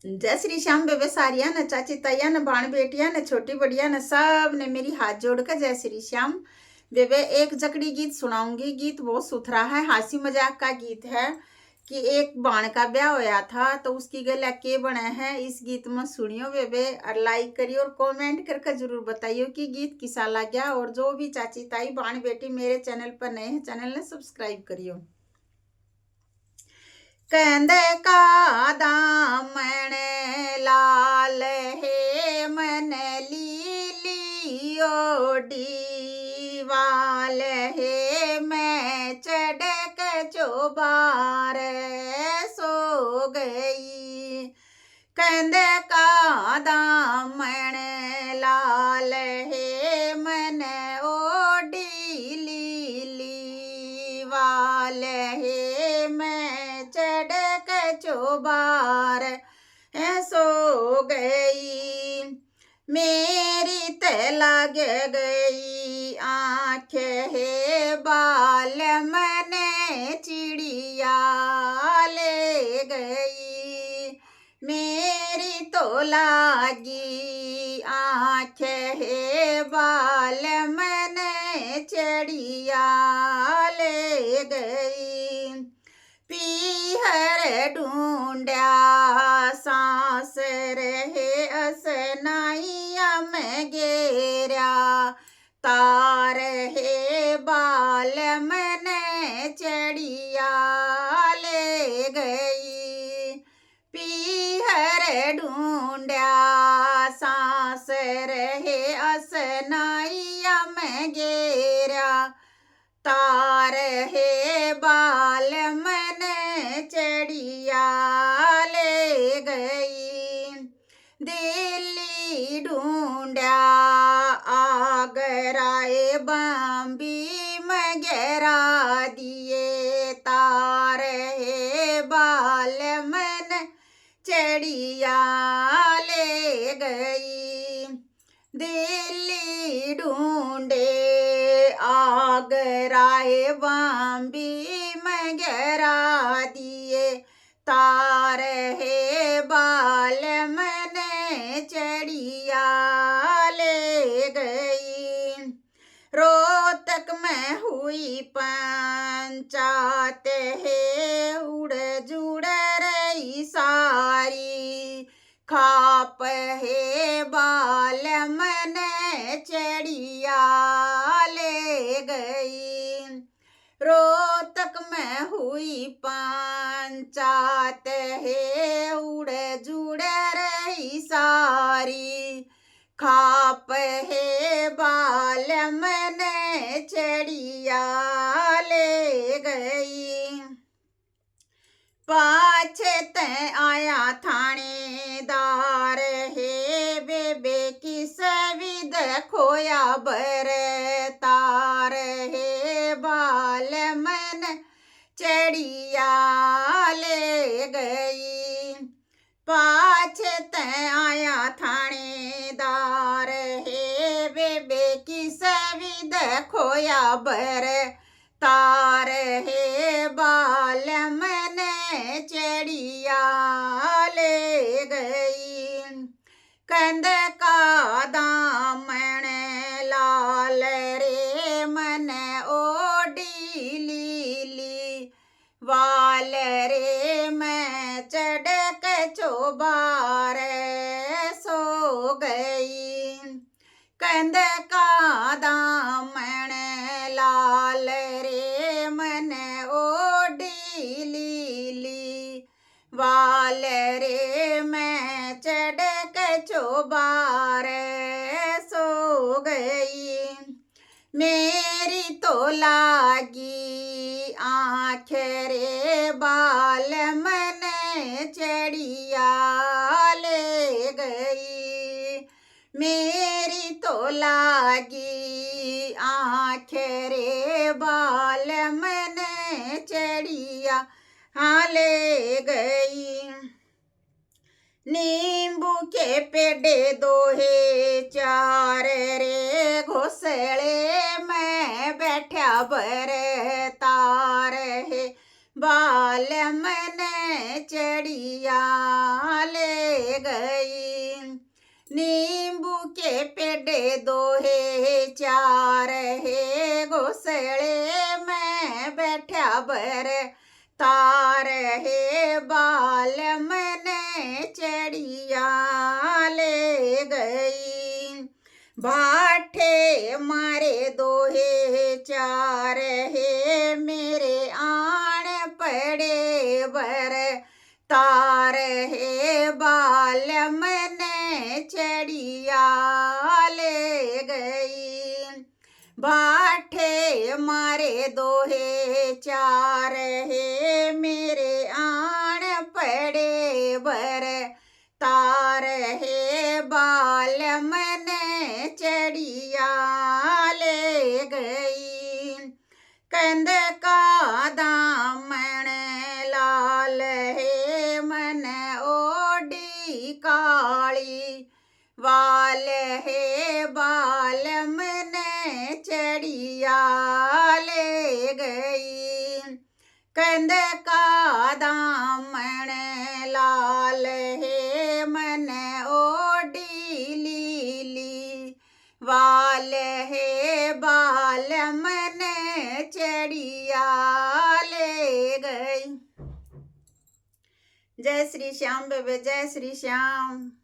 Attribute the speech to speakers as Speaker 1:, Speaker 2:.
Speaker 1: जय श्री श्याम बेबे सारिया न चाची ताइया न बाण बेटिया न छोटी बड़िया न सब ने मेरी हाथ जोड़कर जय श्री श्याम। बेबे एक जकड़ी गीत सुनाऊंगी। गीत बहुत सुथरा है, हंसी मजाक का गीत है कि एक बाण का ब्याह होया था तो उसकी गला के बने हैं। इस गीत में सुनियो बेबे और लाइक करियो और कमेंट करके जरूर बताइयो कि गीत किसा लग गया। और जो भी चाची ताई बाण बेटी मेरे चैनल पर नए हैं, चैनल ने सब्सक्राइब करियो। कंदे का दामन लाल है मन लीली ओडी वाल है मैं चढ़क चोबार सो गई। कंदे का दामन लाल है मन ओडी लीली वाल है मैं चढ़क चोबार सो गई। मेरी ते लग गई आँख है बाल मने चिड़िया ले गई। मेरी तो लागी आँख है बाल मने चिड़िया ले गई। पीहर ढूंढा सांस रहे असनाइया में गेरा तार है बाल मन चढ़िया ले गई। पीहर ढूंढा सांस रहे असनाइया में गेरा तार है बाल मन चढ़िया ले गई। दिल्ली ढूंढा आगराए बम्बी मगरा दिए तार है बाल मन चढ़िया ले गई। दिल्ली ढूंढे आगराए बम्बी मगरा दिए तार है बाल मन चढ़िया ले गई। रोहतक में हुई पंचायत है उड़ जुड़ रही सारी खाप है बाल मन चढ़िया ले गई। रोहतक में हुई पंचायत है उड़ जुड़ रही सारी खाप है बाल मन चढ़िया ले गई। पाछे ते आया थानेदार है बेबे की सविद खोया बर तार है बाल मन चढ़िया ले गई। पाछे ते आया थानेदार है बेबे की सविद खोया बर तार है बाल मन चढ़िया ले गई। कंद का दामन लाल रे मन ओडी लीली वाल रे मैं चढ़क चोबार सो गई। कंद का दामन लाल रे मन ओडी लीली वाल रे मैं चढ़क चोबार सो गई। मेरी तो लागी आँख रे बाल मन चढ़िया ले गई। मेरी तो लागी आँख रे बाल मन चढ़िया ले गई। नींबू के पेड़े दोहे चार रे घोसले में बैठा बर तार है बाल मन चढ़िया ले गई। नींबू के पेड़े दोहे चार है, घोंसले में बैठा बर तार है, बाल मने चिड़िया ले गई। भाठे मारे दोहे चार है, मेरे आण पड़े बर तार है, बाल मने चिड़िया ले गई। भाठे मारे दोहे चार है, मेरे आण पड़े बर तार है, बाल मने चिड़िया ले गई। कंद का दामन लाल है, मन ओढ़ी काली वाल है, बाल मने चिड़िया ले गई। कंद का दामन लाल है, मन ओढ़ी लीली वाल है, बाल मने चिड़िया ले गई। जय श्री श्याम बेबे, जय श्री श्याम।